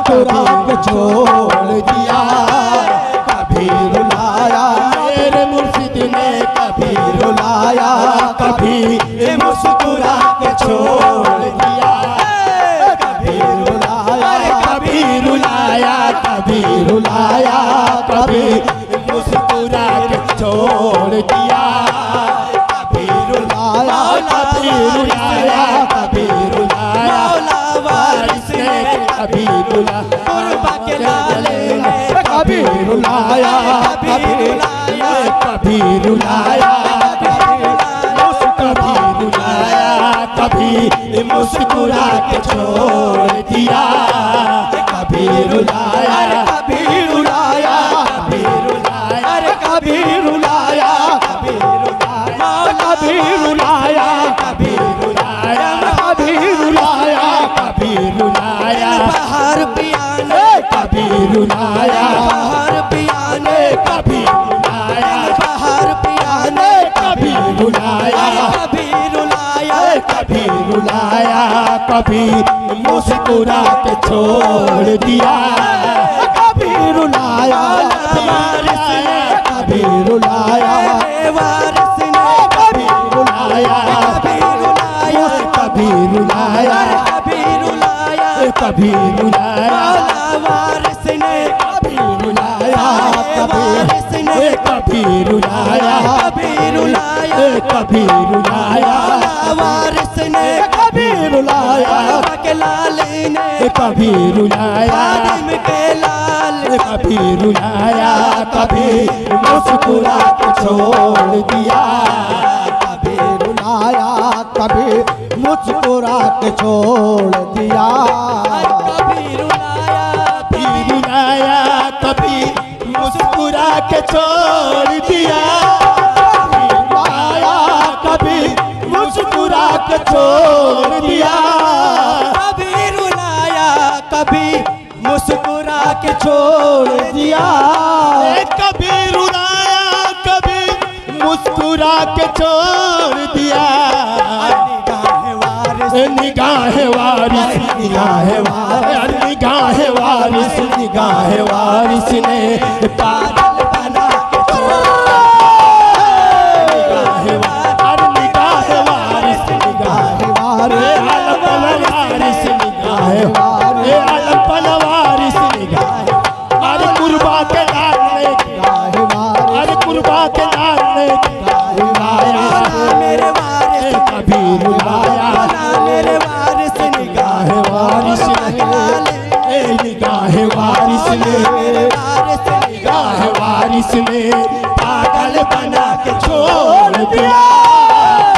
मुस्कुरा के छोड़ दिया, कभी रुलाया मेरे मुर्शिद ने, कभी रुलाया, कभी मुस्कुरा के छोड़ दिया, कभी रुलाया, कभी रुलाया, कभी रुलाया, कभी मुस्कुरा के छोड़ दिया, कभी रुलाया, कभी रुलाया, कभी रुलाया, वारिस ने कभी रुलाया, कुर्बा के लाले कभी रुलाया, कभी रुलाया, कभी रुलाया, कभी रुलाया, कभी मुस्कुरा के छोड़ दिया, कभी रुलाया, कभी रुलाया, कभी रुलाया, कभी रुलाया, कभी रुलाया, कभी रुलाया, कभी रुलाया, कभी रुलाया, कभी रुलाया, बाहर पियाने कभी रुलाया, बाहर पियाने कभी रुलाया, बाहर पियाने कभी रुलाया, कभी रुलाया, कभी रुलाया, कभी मुस्कुरा के छोड़ दिया, कभी रुलाया, वारिस ने कभी रुलाया, वारिस ने कभी रुलाया, कभी रुलाया, कभी रुलाया, कभी रुलाया, कभी रुलाया, वारिस ने कभी रुलाया, वारिस ने कभी रुलाया, कभी रुलाया, कभी रुलाया, वारिस ने कभी रुलाया, के लाले ने कभी रुलाया, के लाल कभी रुलाया, कभी मुस्कुरा के छोड़ दिया, कभी रुलाया, कभी मुस्कुरा के छोड़ दिया, कभी रुलाया, कभी मुस्कुरा के छोड़ दिया, कभी मुस्कुरा के छोड़ दिया, कभी रुलाया, कभी मुस्कुरा के छोड़ दिया, कभी रुलाया, कभी मुस्कुरा के छोड़ दिया, निगाह वारिस, निगाह वारिस, निगाह वारिस, निगाह वारिस ने पागल बना के छोड़ा, निगाह वारिस, निगाह वारिस, आलम वारिस, निगाह वारिस, आलम वारिस, निगाह, अरे कुर्बा के लाले, अरे कुर्बा के लाले, रुलाया मेरे वारिस, कभी रुलाया मेरे वारिस, निगाह वारिस ने, निगाह वारिस ने, निगाह वारिस ने पागल बना के छोड़ दिया,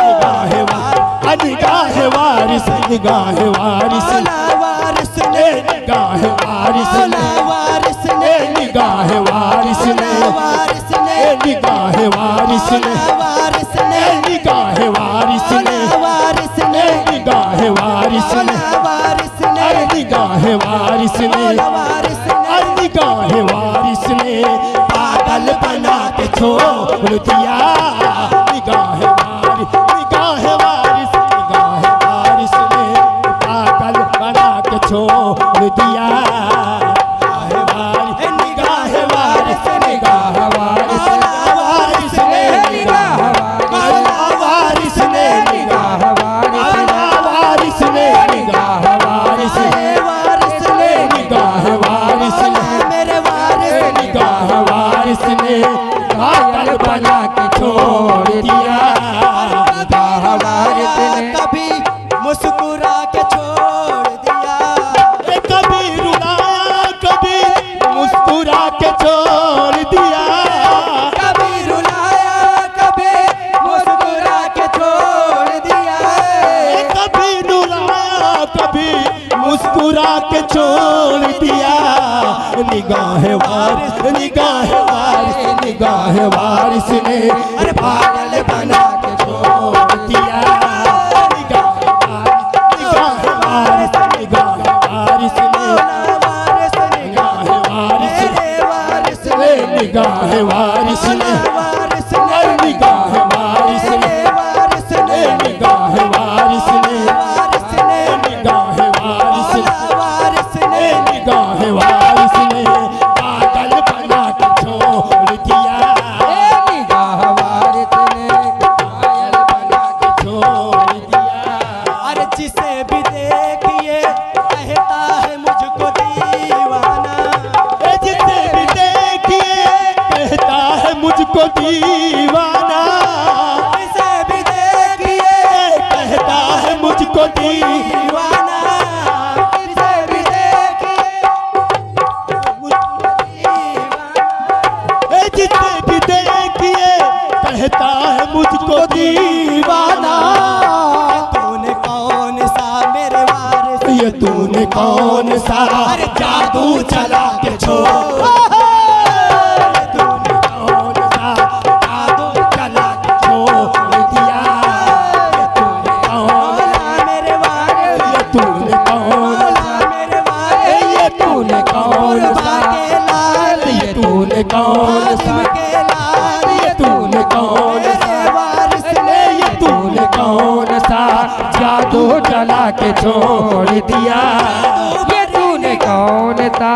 निगाह वारिस, निगाह वारिस ने, निगाह वारिस ने, वारिस ने, निगाह वारिस ने, वारिस ने, निगाह वारिस ने, वारिस ने, निगाह वारिस ने, वारिस ने, निगाह वारिस ने, वारिस ने, निगाह वारिस ने, वारिस ने, निगाह वारिस ने पागल बना के छोड़ दिया, निगाह वारिस, निगाह वारिस, निगाह वारिस ने पागल बना के छोड़ दिया, निगाह वारिस, निगाह वारिस, वारिस ने, निगाह वारिस ने, निगाह वारिस ने, निगाह वारिस, वारिस ने, निगाह वारिस ने, मेरे वारिस, निगाह वारिस ने पागल बना के छोड़ दिया, निगाह वारिस ने कभी मुस्कुरा के छोड़ दिया, कभी रुलाया, कभी मुस्कुरा के छोड़ दिया, कभी रुलाया, कभी मुस्कुरा के छोड़ दिया, कभी रुलाया, कभी मुस्कुरा के छोड़ दिया, निगाह वारिस, निगाह वारिस, निगाह वारिस ने अरे पागल बना के छोड़ दिया, निगाह वारिस, निगाह वारिस, निगाह वारिस ने, निगाह वारिस ने, निगाह वारिस ने, निगाह वारिस ने, निगाह वारिस ने, निगाह मुझको दीवाना, इसे भी देखिए कहता है मुझको दीवाना, इसे भी देखिए मुझको दीवाना, जिसे भी देखिए कहता है मुझको दीवाना। तूने कौन सा मेरे वारिस, ये तूने कौन सा जादू चला के छोड़, तूने कौन सा जादू चला के छोड़ दिया। ये तूने कौन सा मेरे वारिस, ये तूने कौन सा मेरे वारिस, ये तूने कौन सा ये तूने कौन सा ये तूने कौन सा ये तूने कौन सा जादू चला के छोड़ दिया। ये तूने कौन सा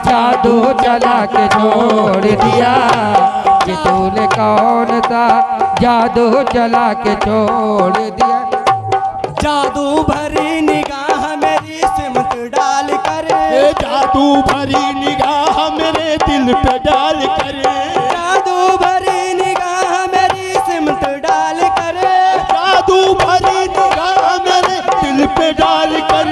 जादू चला के छोड़ दिया। ये तूने कौन सा जादू चला के छोड़ दिया। जादू भरी निगाह मेरी सिमट डाल कर, जादू भरी निगाह मेरे दिल पे डाल कर, जादू भरी निगाह मेरी सिमट डाल कर, जादू भरी निगाह मेरे दिल पे डाल कर,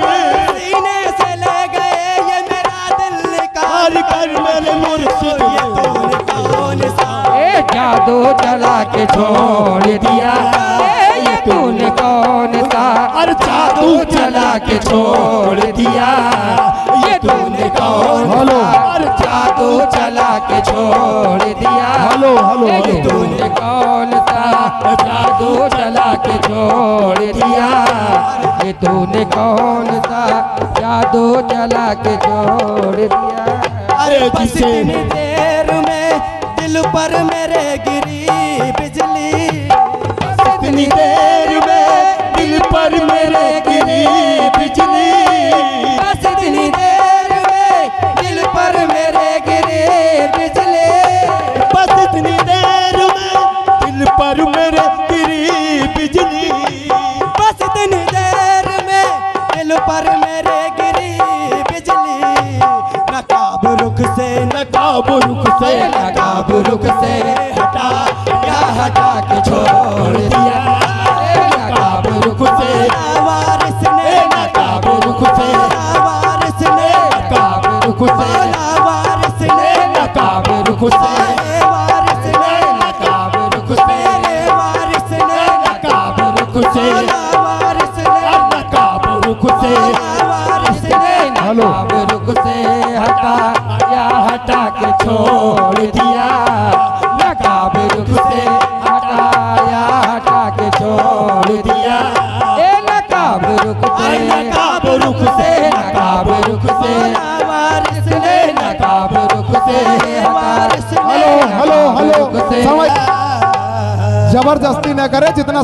सीने से ले गए ये मेरा दिल निकाल डाल कर मेरे मुर्शिद। ये तूने कौन सा ए जादू चला के छोड़ दिया। ये तूने कौन सा और जादू चला के छोड़ दिया। ये तूने कौन हेलो। और जादू चला के छोड़ दिया। हेलो, हेलो, ये हेलो। तूने कौन सा जादू चला के छोड़ दिया। ये तूने कौन सा जादू चला के छोड़ दिया। अरे बस जिसे इतनी देर में दिल पर मेरे गिरी बिजली, इतनी देर में दिल पर मेरे गिरी बिजली, बस इतनी देर में दिल पर मेरे गिरी बिजली, बस इतनी देर में दिल पर मेरे गिरी बिजली, बस इतनी देर में दिल पर मेरे गिरी बिजली। नकाब रुख से नकाब रुख से नकाब रुख से हटा या हटा के छोड़ दिया। नकाब रुख से वारिस ने नकाब रुख से वारिस ने नकाब रुख से वारिस ने नकाब रुख से वारिस ने नकाब रुख से वारिस ने नकाब रुख से वारिस ने नकाब रुख से वारिस ने नकाब रुख से हटा या हटा के छोड़ दिया। नकाब रुख से हटा या हटा के छोड़ दिया। ए नकाब रुख से नकाब रुख से नकाब रुख से वारिस ने नकाब रुख से वारिस हटा ने हेलो हेलो हेलो रुख से समझ जबरदस्ती न करे जितना